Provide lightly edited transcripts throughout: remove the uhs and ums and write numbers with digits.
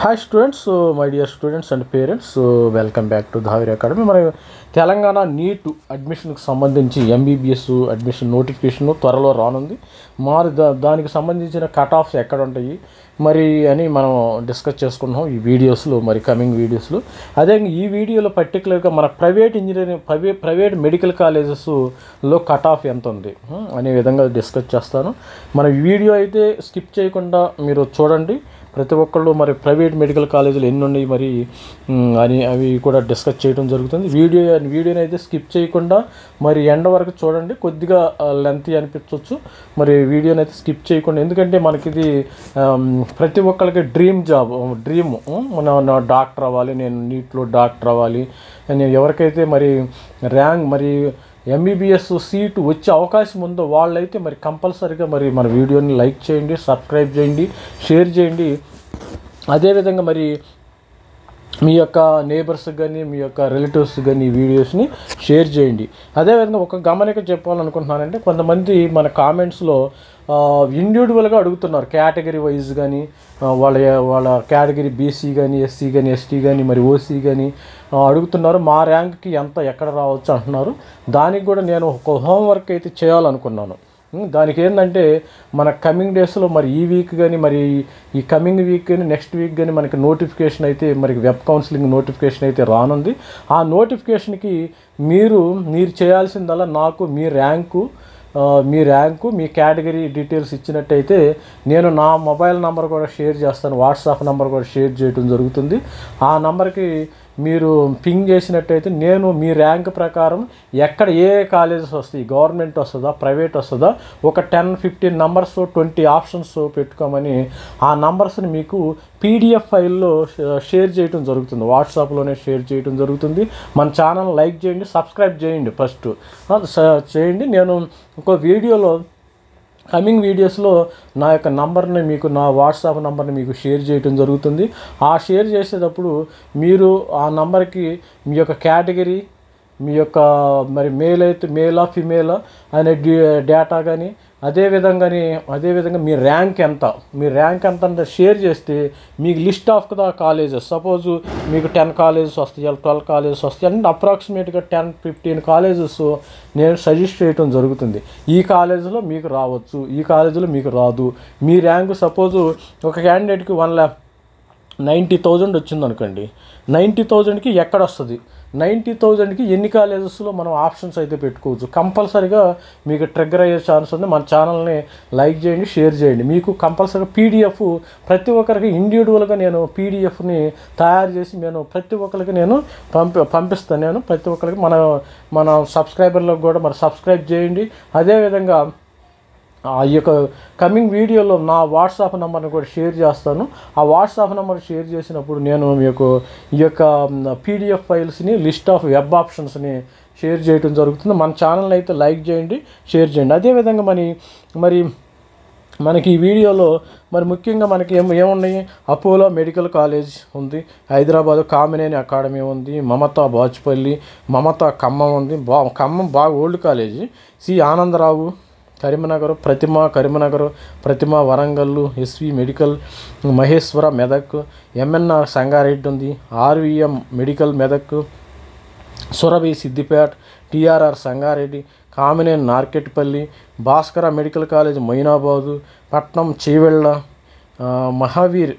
Hi students, my dear students and parents, welcome back to Dhaviri academy. మన Telangana neat అడ్మిషన్కి సంబంధించి MBBS admission notification త్వరలో రానుంది. మరి దానికి సంబంధించిన కట్ ఆఫ్స్ ఎక్కడ ఉంటాయి మరి అని మనం డిస్కస్ చేసుకున్నాం ఈ వీడియోస్లో, మరి కమింగ్ వీడియోస్లో. అదే ఈ వీడియోలో పర్టికులర్గా మన ప్రైవేట్ ఇంజనీరింగ్ ప్రైవేట్ మెడికల్ కాలేజెస్లో కట్ ఆఫ్ ఎంత ఉంది అనే విధంగా డిస్కస్ చేస్తాను. మన వీడియో అయితే స్కిప్ చేయకుండా మీరు చూడండి. ప్రతి ఒక్కళ్ళు మరి ప్రైవేట్ మెడికల్ కాలేజీలు ఎన్ని ఉన్నాయి మరి అని అవి కూడా డిస్కస్ చేయడం జరుగుతుంది. వీడియోని అయితే స్కిప్ చేయకుండా మరి ఎండ్ వరకు చూడండి. కొద్దిగా లెంతీ అనిపించవచ్చు, మరి వీడియోని అయితే స్కిప్ చేయకుండా, ఎందుకంటే మనకి ఇది ప్రతి ఒక్కరికి డ్రీమ్ మన డాక్టర్ అవ్వాలి, నేను నీట్లో డాక్టర్ అవ్వాలి అని ఎవరికైతే మరి ర్యాంక్ మరి ఎంబీబీఎస్ సీటు వచ్చే అవకాశం ఉందో వాళ్ళైతే మరి కంపల్సరీగా మరి మన వీడియోని లైక్ చేయండి, సబ్స్క్రైబ్ చేయండి, షేర్ చేయండి. అదేవిధంగా మరి మీ యొక్క నేబర్స్కి కానీ మీ యొక్క రిలేటివ్స్కి కానీ ఈ వీడియోస్ని షేర్ చేయండి. అదేవిధంగా ఒక గమనిక చెప్పాలనుకుంటున్నానంటే, కొంతమంది మన కామెంట్స్లో ఇండివిజువల్గా అడుగుతున్నారు, కేటగిరీ వైజ్ కానీ వాళ్ళ కేటగిరీ బీసీ కానీ ఎస్సీ కానీ ఎస్టీ కానీ మరి ఓసీ కానీ అడుగుతున్నారు. మా ర్యాంక్కి ఎక్కడ రావచ్చు అంటున్నారు. దానికి కూడా నేను ఒక హోంవర్క్ అయితే చేయాలనుకున్నాను. దానికి ఏంటంటే, మన కమింగ్ డేస్లో మరి ఈ వీక్ కానీ మరి ఈ కమింగ్ వీక్ కానీ నెక్స్ట్ వీక్ కానీ మనకి నోటిఫికేషన్ అయితే మరి వెబ్ కౌన్సిలింగ్ నోటిఫికేషన్ అయితే రానుంది. ఆ నోటిఫికేషన్కి మీరు చేయాల్సిందల్లా నాకు మీ ర్యాంకు మీ కేటగిరీ డీటెయిల్స్ ఇచ్చినట్టయితే నేను నా మొబైల్ నెంబర్ కూడా షేర్ చేస్తాను, వాట్సాప్ నెంబర్ కూడా షేర్ చేయడం జరుగుతుంది. ఆ నెంబర్కి మీరు పింగ్ చేసినట్టయితే నేను మీ ర్యాంక్ ప్రకారం ఎక్కడ ఏ కాలేజెస్ వస్తాయి, గవర్నమెంట్ వస్తుందా ప్రైవేట్ వస్తుందా, ఒక 10-15 నంబర్స్ 20 ఆప్షన్స్ పెట్టుకోమని ఆ నంబర్స్ని మీకు పీడిఎఫ్ ఫైల్లో షేర్ చేయడం జరుగుతుంది, వాట్సాప్లోనే షేర్ చేయడం జరుగుతుంది. మన ఛానల్ లైక్ చేయండి, సబ్స్క్రైబ్ చేయండి, ఫస్ట్ చేయండి. నేను ఇంకో వీడియోలో కమింగ్ వీడియోస్లో నా యొక్క నంబర్ని మీకు, నా వాట్సాప్ నంబర్ని మీకు షేర్ చేయడం జరుగుతుంది. ఆ షేర్ చేసేటప్పుడు మీరు ఆ నంబర్కి మీ యొక్క కేటగిరీ, మీ యొక్క మరి మేలా ఫిమేలా అనే డేటా కానీ అదేవిధంగా మీ ర్యాంక్ ఎంత అంటే షేర్ చేస్తే మీకు list of the colleges, suppose మీకు 10 కాలేజెస్ వస్తాయి, 12 కాలేజెస్ వస్తాయి అంటే అప్రాక్సిమేట్గా 10-15 కాలేజెస్ నేను సజెస్ట్ చేయడం జరుగుతుంది. ఈ కాలేజీలో మీకు రావచ్చు, ఈ కాలేజీలో మీకు రాదు. మీ ర్యాంకు సపోజు ఒక క్యాండిడేట్కి 1,90,000 వచ్చింది అనుకోండి, 90,000కి ఎక్కడ వస్తుంది, 90,000కి ఎన్ని కాలేజెస్లో మనం ఆప్షన్స్ అయితే పెట్టుకోవచ్చు. కంపల్సరీగా మీకు ట్రిగ్గర్ అయ్యే ఛాన్స్ ఉంది. మన ఛానల్ని లైక్ చేయండి, షేర్ చేయండి. మీకు కంపల్సరీగా పీడిఎఫ్ ప్రతి ఒక్కరికి ఇండివిజువల్గా నేను పీడిఎఫ్ని తయారు చేసి నేను ప్రతి ఒక్కరికి నేను పంపిస్తాను. నేను ప్రతి ఒక్కరికి మన సబ్స్క్రైబర్లకు కూడా మరి సబ్స్క్రైబ్ చేయండి. అదేవిధంగా ఈ యొక్క కమింగ్ వీడియోలో నా వాట్సాప్ నెంబర్ని కూడా షేర్ చేస్తాను. ఆ వాట్సాప్ నెంబర్ షేర్ చేసినప్పుడు నేను మీకు ఈ యొక్క పీడిఎఫ్ ఫైల్స్ని, లిస్ట్ ఆఫ్ వెబ్ ఆప్షన్స్ని షేర్ చేయడం జరుగుతుంది. మన ఛానల్ని అయితే లైక్ చేయండి, షేర్ చేయండి. అదేవిధంగా మరి మనకి ఈ వీడియోలో మరి ముఖ్యంగా మనకి ఏమున్నాయి, అపోలో మెడికల్ కాలేజ్ ఉంది, హైదరాబాద్ కామినేని అకాడమీ ఉంది, మమతా బాచుపల్లి, మమతా ఖమ్మం ఉంది, ఖమ్మం బాగా old college, C Anandarao Karimnagar, Prathima Warangal, SV medical Maheshwara Medak, MNR Sangareddy ఉంది, RVM medical Medak, Surabhi Siddipet, TRR Sangareddy, Kamineni Narketpally, Bhaskara medical college Moinabad, Patnam Chevella, Mahavir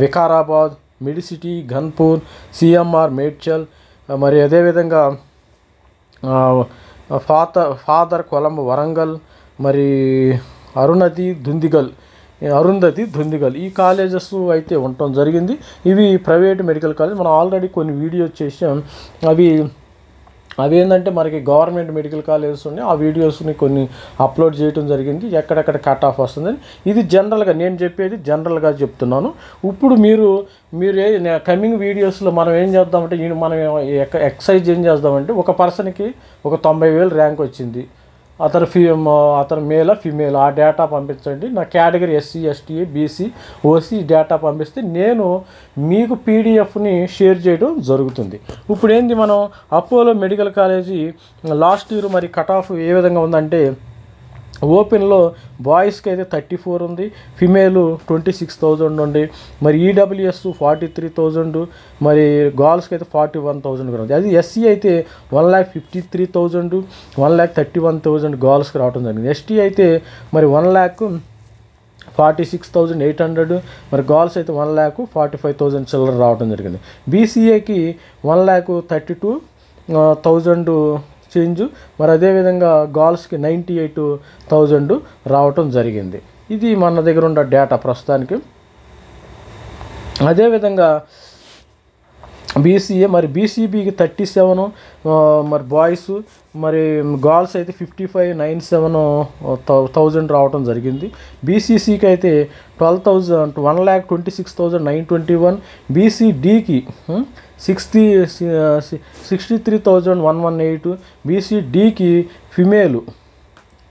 Vikarabad, Medicity Ghanpur, CMR Medchal, మరి అదేవిధంగా ఫాదర్ కొలంబ్ వరంగల్, మరి అరుంధతి దుందిగల్ ఈ కాలేజెస్ అయితే ఉండటం జరిగింది. ఇవి ప్రైవేట్ మెడికల్ కాలేజ్. మనం ఆల్రెడీ కొన్ని వీడియోస్ చేసాం. అవి ఏంటంటే మనకి గవర్నమెంట్ మెడికల్ కాలేజెస్ ఉన్నాయి. ఆ వీడియోస్ని కొన్ని అప్లోడ్ చేయడం జరిగింది, ఎక్కడెక్కడ కట్ ఆఫ్ వస్తుందని. ఇది జనరల్గా నేను చెప్పేది జనరల్గా చెప్తున్నాను. ఇప్పుడు మీరు కమింగ్ వీడియోస్లో మనం ఏం చేద్దామంటే, మనం ఎక్సైజ్ ఏం చేద్దామంటే, ఒక పర్సన్కి ఒక 90,000 ర్యాంక్ వచ్చింది, అతను మేలా ఫిమేల్ ఆ డేటా పంపించండి, నా category SC ST BC OC data పంపిస్తే నేను మీకు పీడిఎఫ్ని షేర్ చేయడం జరుగుతుంది. ఇప్పుడు ఏంది, మనం Apollo medical college last year మరి కట్ ఆఫ్ ఏ విధంగా ఉందంటే ఓపెన్లో బాయ్స్కి అయితే 34 ఉంది, ఫిమేల్ 26,000 ఉంది. మరి ఈడబ్ల్యూఎస్ 43,000, మరి గర్ల్స్కి అయితే 41,000 కూడా ఉంది. అది ఎస్సీ అయితే 1,53,000, 1,31,000 గర్ల్స్కి రావడం జరిగింది. ఎస్టీ అయితే మరి 1,46,800, మరి గర్ల్స్ అయితే 1,45,000 చిల్లర రావడం జరిగింది. బీసీఏకి 1,32,000 చేంజ్, మరి అదేవిధంగా గర్ల్స్కి 98,000 రావటం జరిగింది. ఇది మన దగ్గర ఉన్న డేటా ప్రస్తుతానికి. అదేవిధంగా బీసీఏ మరి బీసీబీకి 37, మరి బాయ్స్, మరి గర్ల్స్ అయితే 55,97,000 రావటం జరిగింది. బీసీసీకి అయితే 1,26,921, బీసీడీకి 63,118, బీసీడీకి ఫిమేలు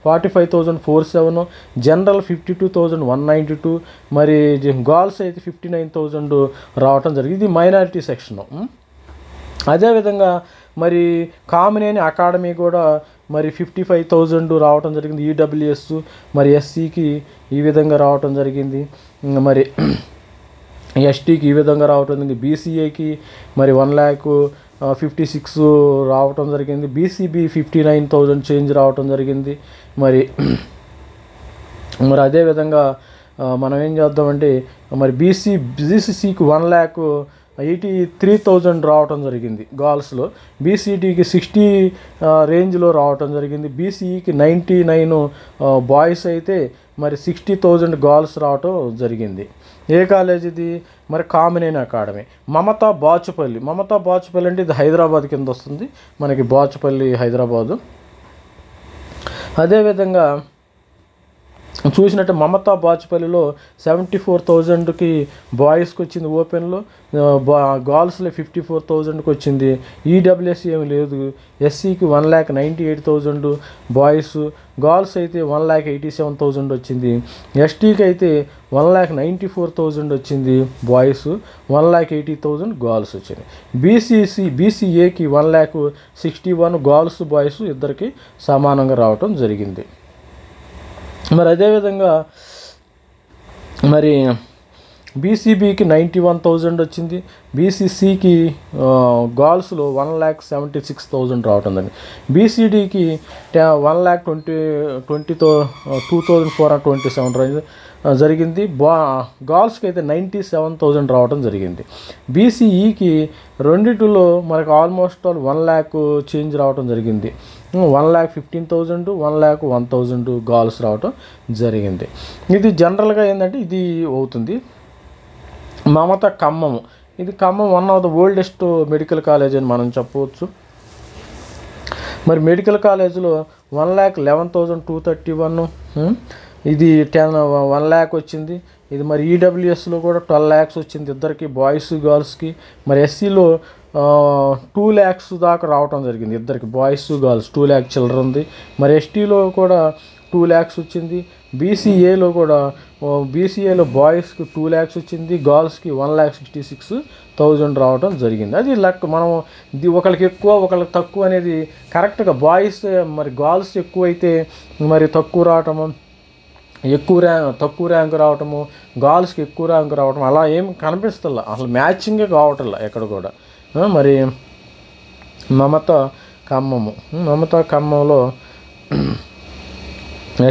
45,047, జనరల్ 52,192, మరి గర్ల్స్ అయితే 59,000 రావటం జరిగింది. ఇది మైనారిటీ సెక్షను. అదేవిధంగా మరి కామినేని అకాడమీ కూడా మరి 55,000 రావటం జరిగింది. ఈడబ్ల్యూఎస్ మరి ఎస్సీకి ఈ విధంగా రావటం జరిగింది. మరి ఎస్టీకి ఈ విధంగా రావటం జరిగింది. బీసీఏకి మరి 1,56,000 రావటం జరిగింది. బీసీబీ 59,000 చేంజ్ రావటం జరిగింది. మరి అదేవిధంగా మనం ఏం చేద్దామంటే మరి బీసీసీకి 1,83,000 రావటం జరిగింది గర్ల్స్లో. బీసీడీకి 60 రేంజ్లో రావటం జరిగింది. బీసీఈకి 99 బాయ్స్ అయితే మరి 60,000 గర్ల్స్ రావటం జరిగింది. ఏ కాలేజ్ ఇది? మరి కామినేని అకాడమీ. మమతా బాచుపల్లి అంటే ఇది హైదరాబాద్ కింద వస్తుంది మనకి, బాచుపల్లి హైదరాబాదు. అదేవిధంగా చూసినట్టు మమతా బాచుపల్లిలో 74,000కి బాయ్స్కి వచ్చింది ఓపెన్లో, గర్ల్స్లో 54,000కి వచ్చింది. ఈడబ్ల్యూఎస్ ఏమి లేదు. ఎస్సీకి 1,98,000 బాయ్స్, గర్ల్స్ అయితే 1,87,000 వచ్చింది. ఎస్టీకి అయితే 1,94,000 వచ్చింది బాయ్స్, 1,80,000 గర్ల్స్ వచ్చింది. బీసీఏకి 1,61 గర్ల్స్ బాయ్స్ ఇద్దరికి సమానంగా రావటం జరిగింది. మరి అదేవిధంగా మరి బీసీబీకి 91,000 వచ్చింది. బీసీసీకి గర్ల్స్లో 1,76,000 రావటం జరిగింది. బీసీడీకి 1,22,427 జరిగింది. గర్ల్స్కి అయితే 97,000 రావటం జరిగింది. బీసీఈకి రెండిటిలో మనకు ఆల్మోస్ట్ 1,00,000 చేంజ్ రావటం జరిగింది. 1,15,000, 1,01,000 గర్ల్స్ రావటం జరిగింది. ఇది జనరల్గా ఏంటంటే ఇది అవుతుంది. మమత ఖమ్మము, ఇది Khammam one of the oldest medical college అని మనం చెప్పవచ్చు. మరి మెడికల్ కాలేజీలో 1,11,231, ఇది 1,00,000 వచ్చింది. ఇది మరి ఈడబ్ల్యూఎస్లో కూడా 12 lakhs వచ్చింది ఇద్దరికి, బాయ్స్ గర్ల్స్కి. మరి ఎస్సీలో 2 lakhs దాకా రావటం జరిగింది ఇద్దరికి, బాయ్స్ గర్ల్స్ 2 lakh చిల్డ్రన్ ఉంది. మరి ఎస్టీలో కూడా 2 lakhs వచ్చింది. బీసీఏలో కూడా బీసీఏలో బాయ్స్కి 2 lakhs వచ్చింది, గర్ల్స్కి 1,66,000 రావడం జరిగింది. అది లక్. మనం ఒకరికి ఎక్కువ ఒకరికి తక్కువ అనేది కరెక్ట్గా బాయ్స్ మరి గర్ల్స్ ఎక్కువ అయితే మరి తక్కువ రావటము, తక్కువ ర్యాంక్ రావటము, గర్ల్స్కి ఎక్కువ ర్యాంక్ రావటం అలా ఏం కనిపిస్తలే, అసలు మ్యాచింగే కావట్లే ఎక్కడ కూడా. మరి మమతా ఖమ్మంలో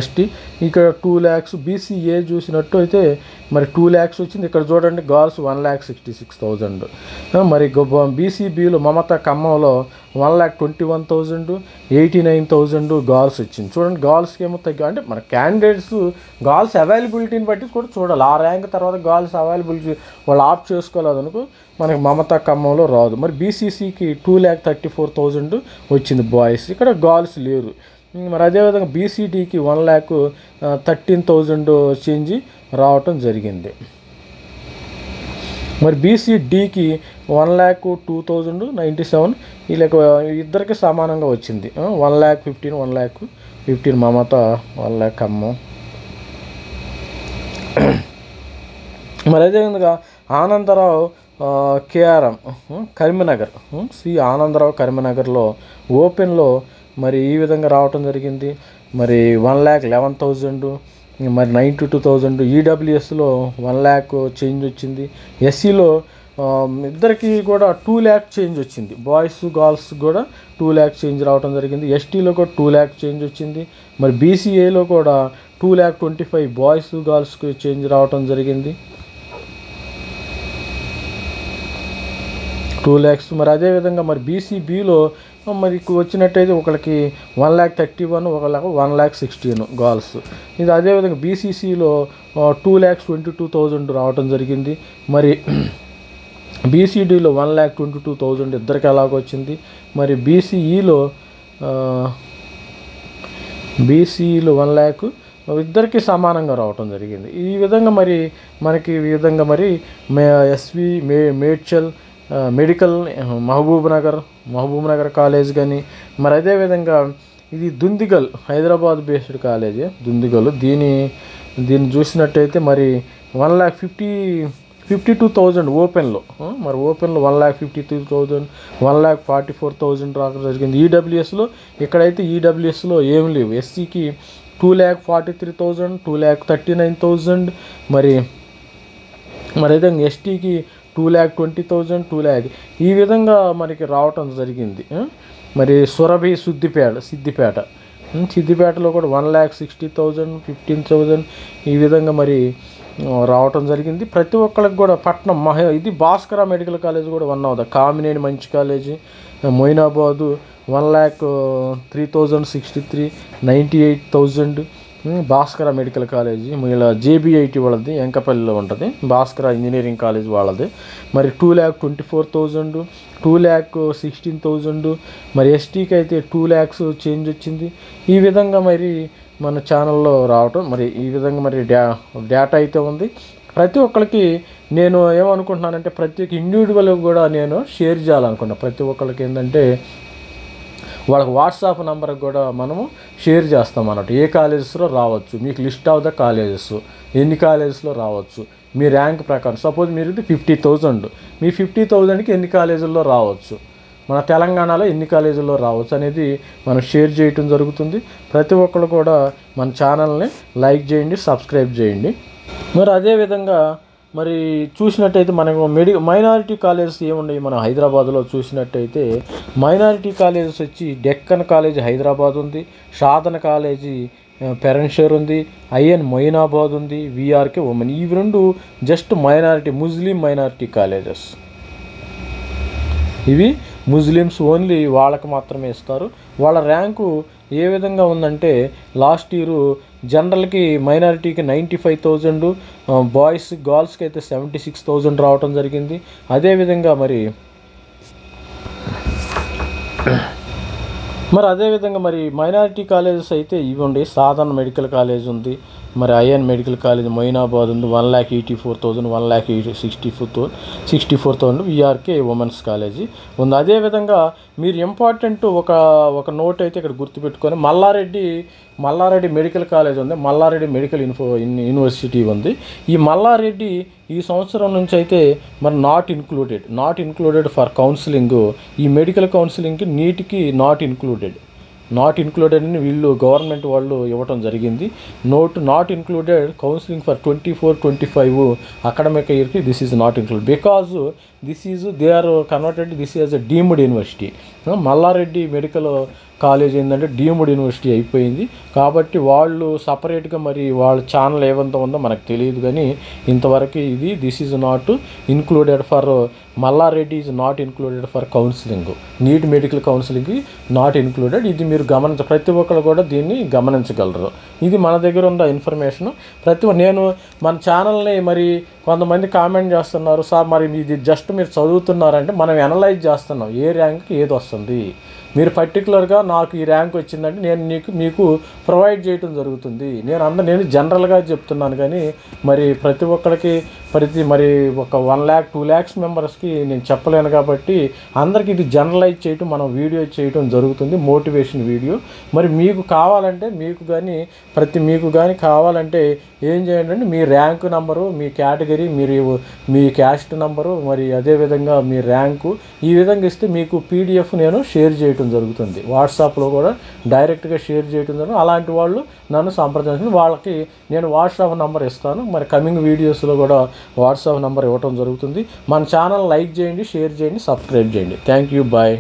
ఎస్టీ ఇక్కడ 2 lakhs. బీసీఏ చూసినట్టు అయితే మరి 2 lakhs వచ్చింది. ఇక్కడ చూడండి గర్ల్స్ 1,66,000. మరి బీసీబీలో మమతా ఖమ్మంలో 1,21,000, 89,000 గర్ల్స్ వచ్చింది. చూడండి గర్ల్స్కి ఏమో అంటే మన క్యాండిడేట్స్ గర్ల్స్ అవైలబిలిటీని బట్టి కూడా చూడాలి. ఆ ర్యాంక్ తర్వాత గర్ల్స్ అవైలబిలిటీ వాళ్ళు ఆప్ట్ చేసుకోలేదు అనుకో మనకి మమతా ఖమ్మంలో రాదు. మరి బీసీసీకి 2,34,000 వచ్చింది బాయ్స్, ఇక్కడ గర్ల్స్ లేరు. మరి అదేవిధంగా బీసీడీకి 1,13,000 చేంజ్ రావటం జరిగింది. మరి బీసీడీకి 1,02,097 వీళ్ళకి ఇద్దరికి సమానంగా వచ్చింది. 1,15,000 మమత, 1,00,000 ఖమ్మం. మరి అదేవిధంగా ఆనందరావు కేఆర్ఎం కరీంనగర్, సి ఆనందరావు కరీంనగర్లో ఓపెన్లో మరి ఈ విధంగా రావటం జరిగింది. మరి 1,11,000, మరి 92,000. ఈడబ్ల్యూఎస్లో 1 lakh చేంజ్ వచ్చింది. ఎస్సీలో ఇద్దరికి కూడా 2 lakh చేంజ్ వచ్చింది. బాయ్స్ గర్ల్స్ కూడా 2 lakh చేంజ్ రావడం జరిగింది. ఎస్టీలో కూడా 2 lakh చేంజ్ వచ్చింది. మరి బీసీఏలో కూడా 2,25,000 బాయ్స్ గర్ల్స్కి చేంజ్ రావడం జరిగింది, 2 lakhs. మరి అదేవిధంగా మరి బీసీబీలో మరి వచ్చినట్టయితే ఒకరికి 1,31,000, ఒకళ్ళకి 1,16,000 గర్ల్స్. ఇది అదేవిధంగా బీసీసీలో 2,22,000 రావడం జరిగింది. మరి బీసీడీలో 1,22,000 ఇద్దరికి ఎలాగొచ్చింది. మరి బీసీఈలో 1 lakh ఇద్దరికి సమానంగా రావటం జరిగింది. ఈ విధంగా మరి మనకి ఈ విధంగా మరి SV Medchal medical Mahabubnagar college కానీ, మరి అదేవిధంగా ఇది దుందిగల్ హైదరాబాద్ బేస్డ్ కాలేజీ దుందిగల్. దీన్ని చూసినట్టయితే మరి 1,52,000 ఓపెన్లో, మరి ఓపెన్లో 1,52,000, 1,44,000 రావడం జరిగింది. ఈడబ్ల్యూఎస్లో ఇక్కడైతే ఈడబ్ల్యూఎస్లో ఏం లేవు. ఎస్సీకి 2,43,000, 2,39,000, మరి అయితే ఎస్టీకి 2,20,000, 2 lakh ఈ విధంగా మనకి రావటం జరిగింది. మరి సురభి సిద్దిపేటలో కూడా 1,60,000, 15,000 ఈ విధంగా మరి రావటం జరిగింది. ప్రతి ఒక్కరికి కూడా పట్నం ఇది భాస్కర మెడికల్ కాలేజ్ కూడా వన్ ఆఫ్ ద కామినేని మంచి college. Moinabad 1,03,063, 98,000 Bhaskara medical college. ఇలా జేబీఐటి వాళ్ళది ఎంకపల్లిలో ఉంటుంది, భాస్కర ఇంజనీరింగ్ కాలేజ్ వాళ్ళది. మరి 2,24,000, 2,16,000. మరి ఎస్టీకి అయితే 2 lakhs చేంజ్ వచ్చింది. ఈ విధంగా మరి మన ఛానల్లో రావటం మరి ఈ విధంగా మరి డేటా అయితే ఉంది. ప్రతి ఒక్కరికి నేను ఏమనుకుంటున్నానంటే ప్రతి ఒక్క ఇండివిజువల్కి కూడా నేను షేర్ చేయాలనుకున్నాను. ప్రతి ఒక్కరికి ఏంటంటే వాళ్ళకి వాట్సాప్ నెంబర్కి కూడా మనము షేర్ చేస్తాం అన్నట్టు. ఏ కాలేజెస్లో రావచ్చు, మీకు లిస్ట్ ఆఫ్ ద కాలేజెస్ ఎన్ని కాలేజెస్లో రావచ్చు, మీ ర్యాంక్ ప్రకారం. సపోజ్ మీరు 50,000, మీ 50,000కి ఎన్ని కాలేజీల్లో రావచ్చు, మన తెలంగాణలో ఎన్ని కాలేజీల్లో రావచ్చు అనేది మనం షేర్ చేయటం జరుగుతుంది. ప్రతి ఒక్కరు కూడా మన ఛానల్ని లైక్ చేయండి, సబ్స్క్రైబ్ చేయండి. మరి అదేవిధంగా మరి చూసినట్టయితే మనకు మైనారిటీ కాలేజెస్ ఏమున్నాయి మన హైదరాబాద్లో చూసినట్టయితే మైనారిటీ కాలేజెస్ వచ్చి డెక్కన్ కాలేజీ హైదరాబాద్ ఉంది, సాధన కాలేజీ పెరన్షేర్ ఉంది, ఐఎన్ మొయినాబాద్ ఉంది, విఆర్కే ఉమెన్. ఇవి రెండు జస్ట్ ముస్లిం మైనారిటీ కాలేజెస్. ఇవి ముస్లిమ్స్ ఓన్లీ వాళ్ళకి మాత్రమే ఇస్తారు. వాళ్ళ ర్యాంకు ఏ విధంగా ఉందంటే లాస్ట్ ఇయర్ జనరల్కి మైనారిటీకి 95,000, బాయ్స్ గర్ల్స్కి అయితే 76,000 రావటం జరిగింది. అదేవిధంగా మరి మైనారిటీ కాలేజెస్ అయితే ఇవ్వండి. సాధారణ మెడికల్ కాలేజ్ ఉంది, మరి ఐఎన్ మెడికల్ కాలేజ్ మొయినాబాద్ ఉంది, 1,84,000, 1,64,000 విఆర్కే ఉమెన్స్ కాలేజీ ఉంది. అదేవిధంగా మీరు ఇంపార్టెంట్ ఒక నోట్ అయితే ఇక్కడ గుర్తుపెట్టుకొని మల్లారెడ్డి మెడికల్ కాలేజ్ ఉంది, మల్లారెడ్డి మెడికల్ యూనివర్సిటీ ఉంది. ఈ మల్లారెడ్డి ఈ సంవత్సరం నుంచి అయితే మరి నాట్ ఇన్క్లూడెడ్ ఫర్ కౌన్సిలింగ్. ఈ మెడికల్ కౌన్సిలింగ్కి నీట్కి నాట్ ఇన్క్లూడెడ్ అని వీళ్ళు గవర్నమెంట్ వాళ్ళు ఇవ్వటం జరిగింది. Not included counselling for 24-25 academic ఇయర్కి this is not included because they are converted this is a deemed university. Malla Reddy medical college ఏంటంటే డీమ్డ్ యూనివర్సిటీ అయిపోయింది కాబట్టి వాళ్ళు సపరేట్గా మరి వాళ్ళ ఛానల్ ఏమంత ఉందో మనకు తెలియదు. కానీ ఇంతవరకు this is not included for Mallareddy is not included for counselling. NEET medical counselling not included. ఇది మీరు ప్రతి ఒక్కరు కూడా దీన్ని గమనించగలరు. ఇది మన దగ్గర ఉన్న ఇన్ఫర్మేషన్. నేను మన ఛానల్ని మరి కొంతమంది కామెంట్ చేస్తున్నారు, సార్ మరి ఇది జస్ట్ మీరు చదువుతున్నారంటే మనం అనలైజ్ చేస్తున్నాం ఏ ర్యాంక్కి ఏది వస్తుంది. మీరు పర్టికులర్గా నాకు ఈ ర్యాంక్ వచ్చిందంటే నేను మీకు ప్రొవైడ్ చేయడం జరుగుతుంది. నేను జనరల్గా చెప్తున్నాను కానీ మరి ప్రతి ఒక్కరికి మరి ఒక 1 lakh 2 lakhs మెంబర్స్కి నేను చెప్పలేను కాబట్టి అందరికీ ఇది జనరలైజ్ చేయటం మనం వీడియో చేయటం జరుగుతుంది, మోటివేషన్ వీడియో. మరి మీకు కావాలంటే మీకు కానీ కావాలంటే ఏం చేయండి అంటే మీ ర్యాంక్ నెంబరు, మీ కేటగిరీ, మీ క్యాస్ట్ నెంబరు, మరి అదేవిధంగా మీ ర్యాంకు ఈ విధంగా ఇస్తే మీకు పీడిఎఫ్ నేను షేర్ చేయడం చేయటం జరుగుతుంది. వాట్సాప్లో కూడా డైరెక్ట్గా షేర్ చేయటం జరుగుతుంది. అలాంటి వాళ్ళు నన్ను సంప్రదించండి. వాళ్ళకి నేను వాట్సాప్ నెంబర్ ఇస్తాను. మరి కమింగ్ వీడియోస్లో కూడా వాట్సాప్ నెంబర్ ఇవ్వటం జరుగుతుంది. మన ఛానల్ లైక్ చేయండి, షేర్ చేయండి, సబ్స్క్రైబ్ చేయండి. Thank you. బాయ్.